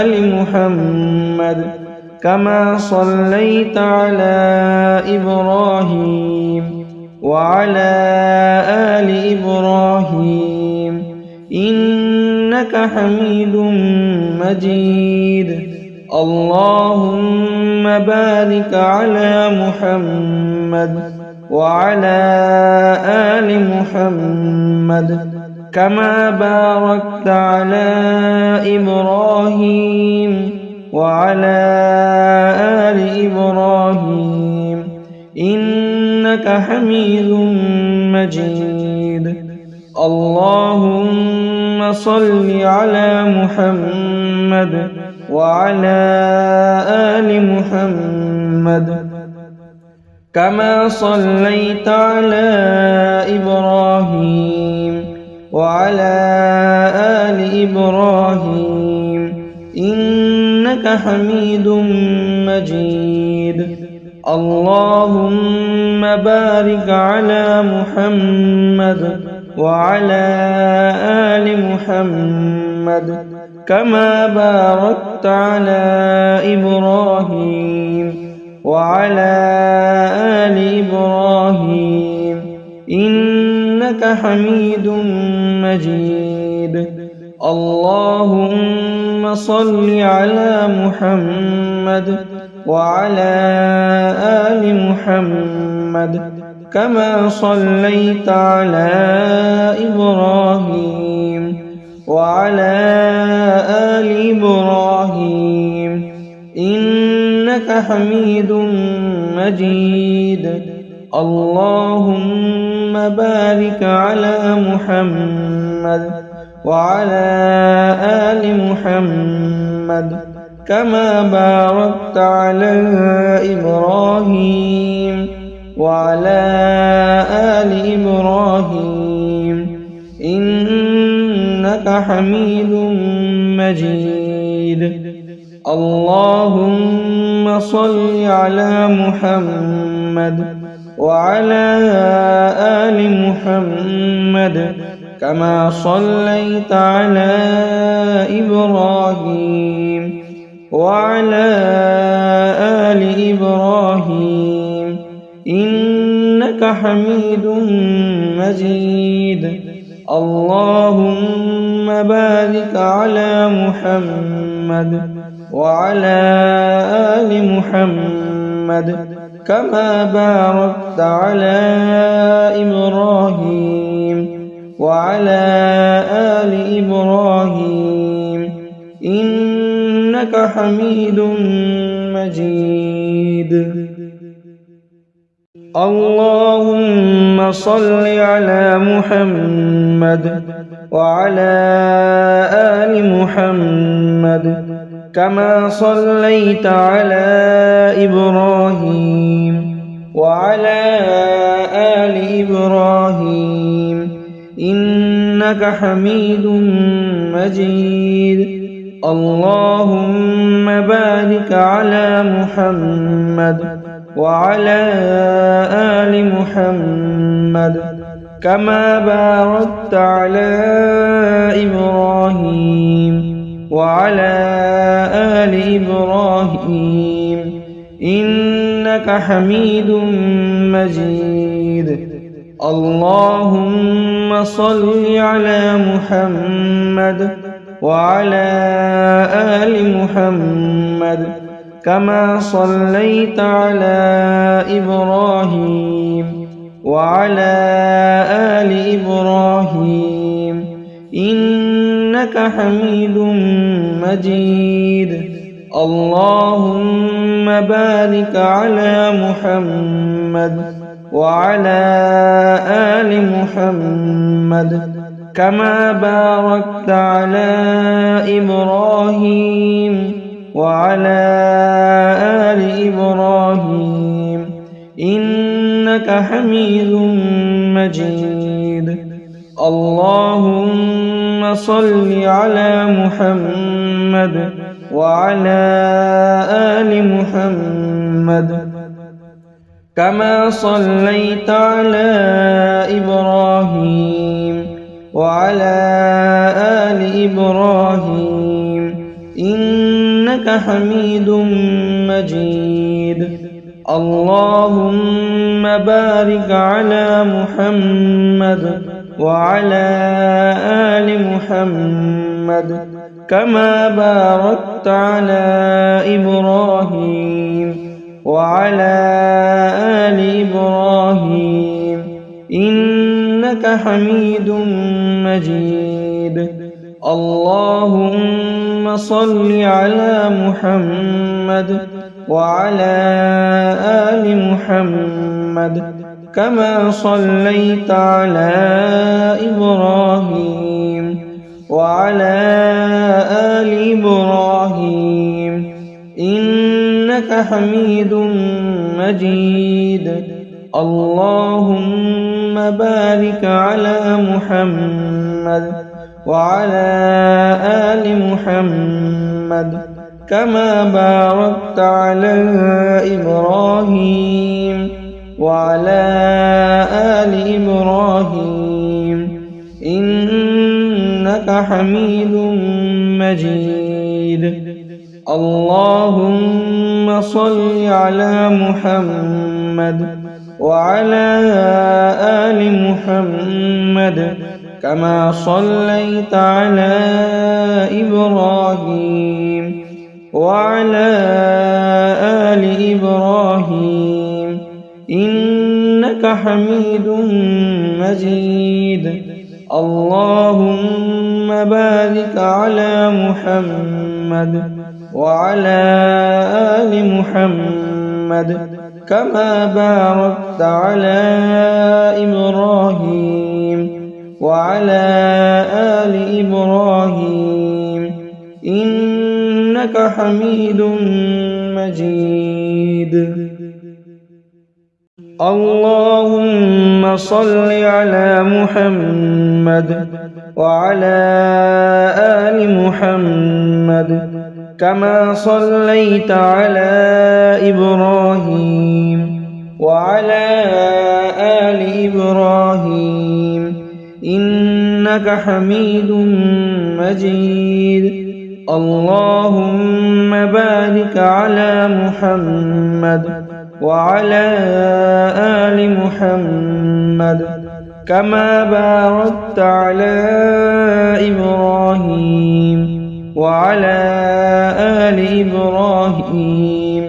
آل محمد كما صليت على إبراهيم وعلى آل إبراهيم إنك حميد مجيد. اللهم بارك على محمد وعلى آل محمد كما باركت على إبراهيم وعلى آل إبراهيم إنك حميد مجيد. اللهم صل على محمد وعلى آل محمد كما صليت على إبراهيم وعلى آل إبراهيم إنك حميد مجيد. اللهم بارك على محمد وعلى آل محمد كما باركت على إبراهيم وعلى آل إبراهيم إنك حميد مجيد. اللهم صل على محمد وعلى آل محمد كما صليت على إبراهيم وعلى آل إبراهيم إنك حميد مجيد. اللهم بارك على محمد وعلى آل محمد كما باركت على إبراهيم وعلى آل إبراهيم إنك حميد مجيد. اللهم صل على محمد وعلى آل محمد كما صليت على إبراهيم وعلى آل إبراهيم إنك حميد مجيد. اللهم بارك على محمد وعلى آل محمد كما باركت على إبراهيم وعلى آل إبراهيم إنك حميد مجيد. اللهم صل على محمد وعلى آل محمد كما صليت على إبراهيم وعلى آل إبراهيم إنك حميد مجيد. اللهم بارك على محمد وعلى آل محمد كما باركت على إبراهيم وعلى آل إبراهيم إنك إنك حميد مجيد. اللهم صل على محمد وعلى آل محمد كما صليت على إبراهيم وعلى آل إبراهيم إنك حميد مجيد. اللهم بارك على محمد وعلى آل محمد كما باركت على إبراهيم وعلى آل إبراهيم إنك حميد مجيد. اللهم صل على محمد وعلى آل محمد كما صليت على إبراهيم وعلى آل إبراهيم إنك حميد مجيد. اللهم بارك على محمد وعلى آل محمد كما باركت على إبراهيم وعلى آل إبراهيم إنك حميد مجيد. اللهم صل على محمد وعلى آل محمد كما صليت على إبراهيم وعلى آل إبراهيم إنك حميد مجيد. اللهم بارك على محمد وعلى آل محمد كما باركت على إبراهيم وعلى آل إبراهيم إنك حميد مجيد. اللهم صل على محمد وعلى آل محمد كما صليت على إبراهيم وعلى آل إبراهيم إنك حميد مجيد. اللهم بارك على محمد وعلى آل محمد كما باركت على إبراهيم وعلى آل إبراهيم إنك حميد مجيد. اللهم صل على محمد وعلى آل محمد كما صليت على إبراهيم وعلى آل إبراهيم إنك حميد مجيد. اللهم بارك على محمد وعلى آل محمد كما باركت على إبراهيم وعلى آل إبراهيم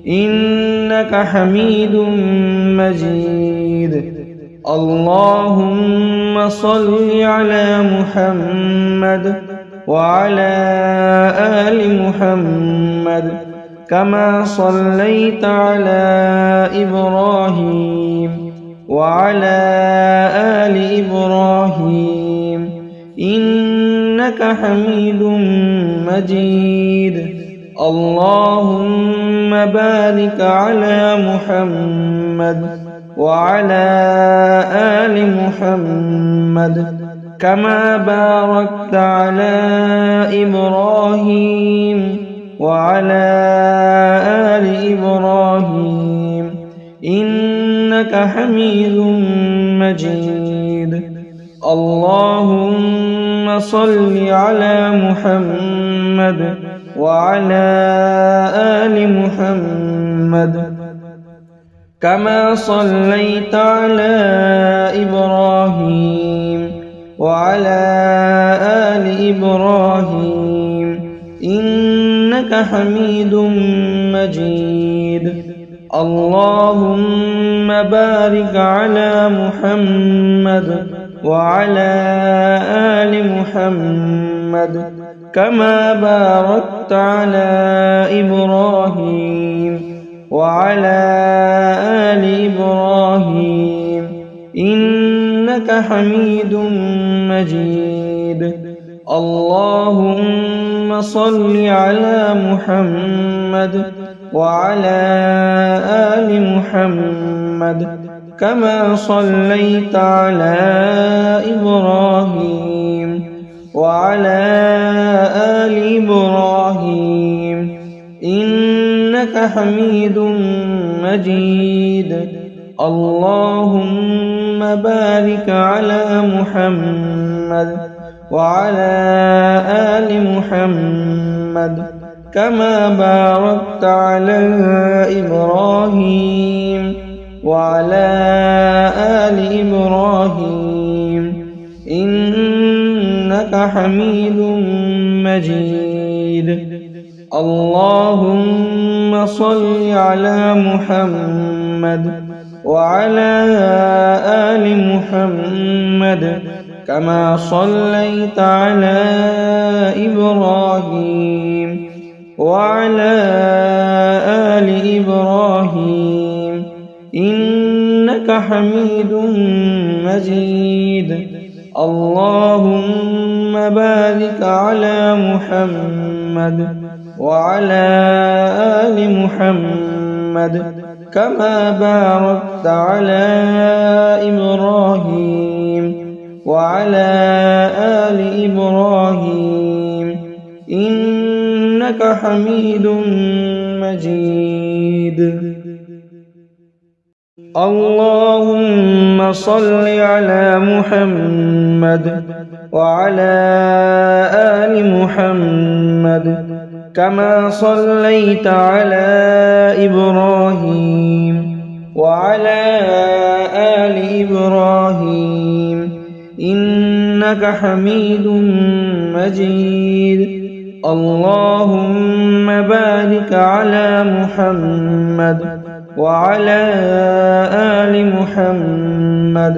إنك حميد مجيد. اللهم صل على محمد وعلى آل محمد كما صليت على إبراهيم وعلى آل إبراهيم إنك حميد مجيد. اللهم بارك على محمد وعلى آل محمد كما باركت على إبراهيم وعلى آل إبراهيم إنك حميد مجيد. اللهم صل على محمد وعلى آل محمد كما صليت على إبراهيم وعلى آل إبراهيم إنك حميد مجيد. اللهم بارك على محمد وعلى آل محمد كما باركت على إبراهيم وعلى آل إبراهيم إنك حميد مجيد. اللهم صل على محمد وعلى آل محمد كما صليت على إبراهيم وعلى آل إبراهيم إنك حميد مجيد. اللهم بارك على محمد وعلى آل محمد كما باركت على إبراهيم وعلى آل إبراهيم إنك حميد مجيد. اللهم صل على محمد وعلى آل محمد كما صليت على إبراهيم وعلى آل إبراهيم إنك حميد مجيد. اللهم بارك على محمد وعلى آل محمد كما باركت على إبراهيم وعلى آل إبراهيم إنك حميد مجيد. اللهم صل على محمد وعلى آل محمد كما صليت على إبراهيم وعلى آل إبراهيم إنك حميد مجيد. اللهم بارك على محمد وعلى آل محمد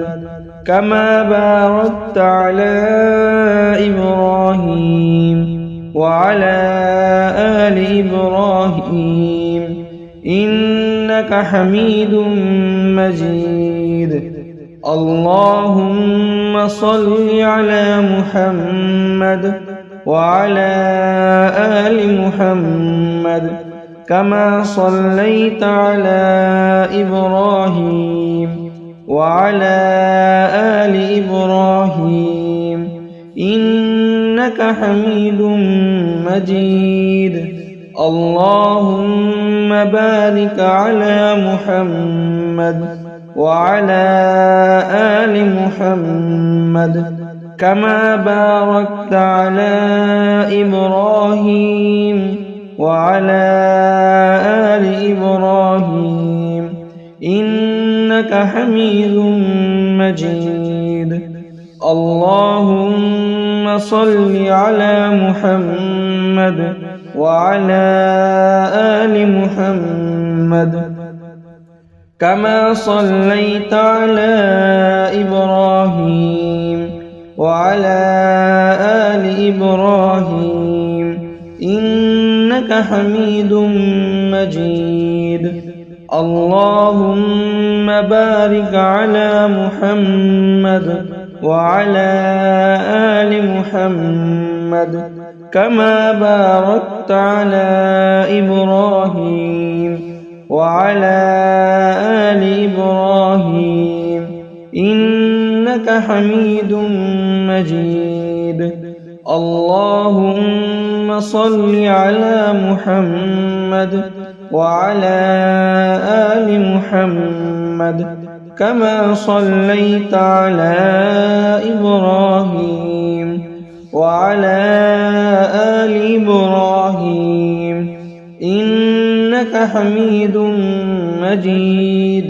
كما باركت على إبراهيم وعلى آل إبراهيم إنك حميد مجيد. اللهم صل على محمد وعلى آل محمد كما صليت على إبراهيم وعلى آل إبراهيم إنك حميد مجيد. اللهم بارك على محمد وعلى آل محمد كما باركت على إبراهيم وعلى آل إبراهيم إنك حميد مجيد. اللهم صل على محمد وعلى آل محمد كما صليت على إبراهيم وعلى آل إبراهيم إنك حميد مجيد. اللهم بارك على محمد وعلى آل محمد كما باركت على إبراهيم وعلى آل إبراهيم إنك حميد مجيد. اللهم صل على محمد وعلى آل محمد كما صليت على إبراهيم وعلى آل إبراهيم إنك إنك حميد مجيد.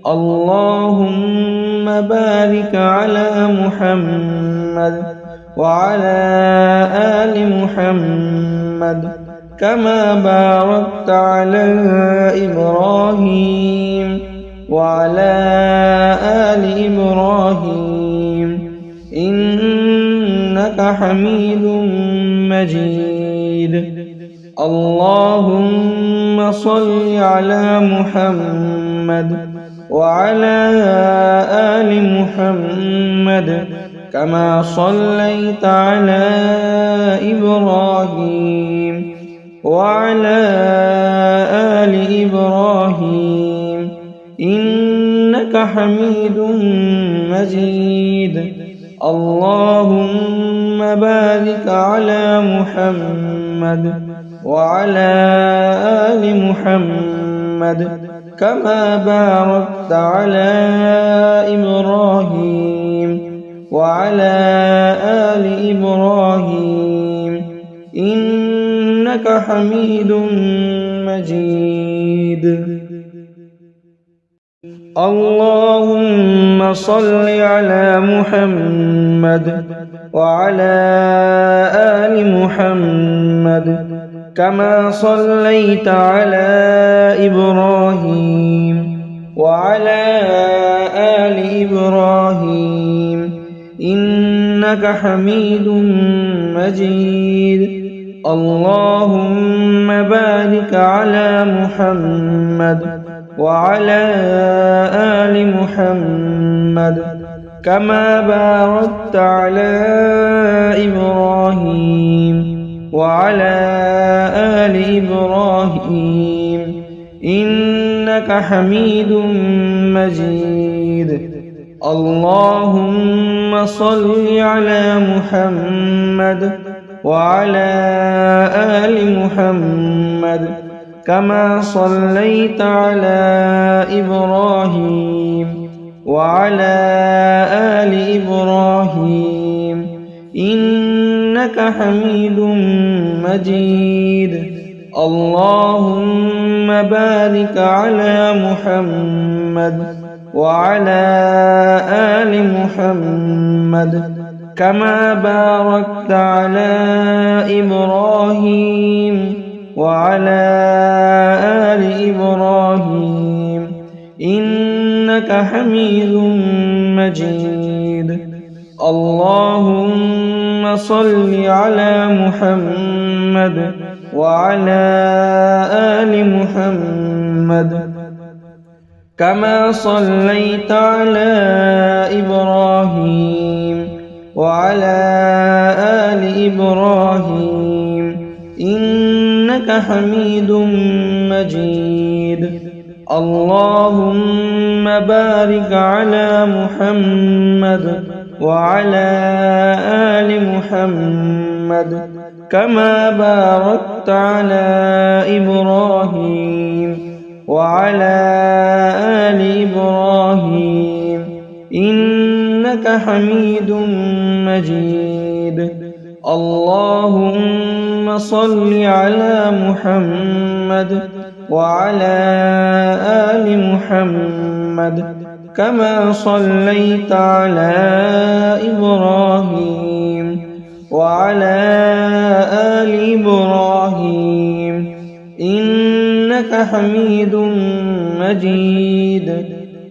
اللهم بارك على محمد وعلى آل محمد كما باركت على إبراهيم وعلى آل إبراهيم إنك حميد مجيد. اللهم صل على محمد وعلى آل محمد كما صليت على إبراهيم وعلى آل إبراهيم إنك حميد مجيد. اللهم بارك على محمد وعلى آل محمد كما باركت على إبراهيم وعلى آل إبراهيم إنك حميد مجيد. اللهم صل على محمد وعلى آل محمد كما صليت على إبراهيم وعلى آل إبراهيم إنك حميد مجيد. اللهم بارك على محمد وعلى آل محمد كما باركت على إبراهيم وعلى آل إبراهيم إنك حميد مجيد. اللهم صل على محمد وعلى آل محمد كما صليت على إبراهيم وعلى آل إبراهيم إنك حميد مجيد. اللهم بارك على محمد وعلى آل محمد كما باركت على إبراهيم وعلى آل إبراهيم إنك حميد مجيد. اللهم صل على محمد وعلى آل محمد كما صليت على إبراهيم وعلى آل إبراهيم إنك حميد مجيد. اللهم بارك على محمد وعلى آل محمد كما باركت على إبراهيم وعلى آل إبراهيم إنك حميد مجيد. اللهم صل على محمد وعلى آل محمد كما صليت على إبراهيم وعلى آل إبراهيم إنك حميد مجيد.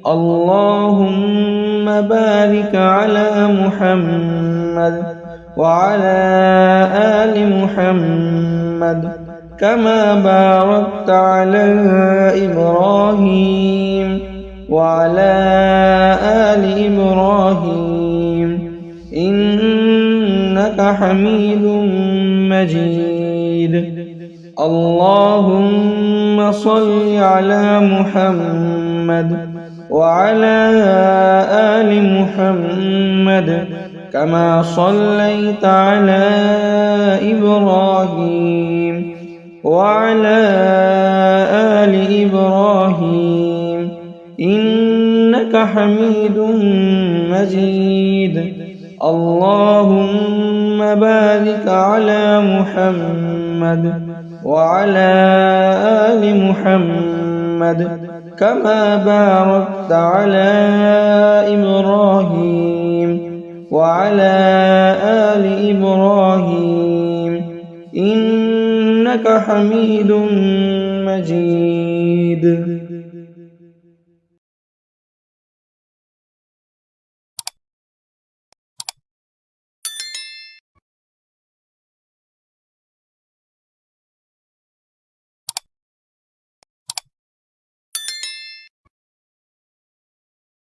اللهم بارك على محمد وعلى آل محمد كما باركت على إبراهيم وعلى آل إبراهيم إنك حميد مجيد. اللهم صل على محمد وعلى آل محمد كما صليت على إبراهيم وعلى آل إبراهيم إنك حميد مجيد. اللهم بارك على محمد وعلى آل محمد كما باركت على إبراهيم وعلى آل إبراهيم إنك حميد مجيد.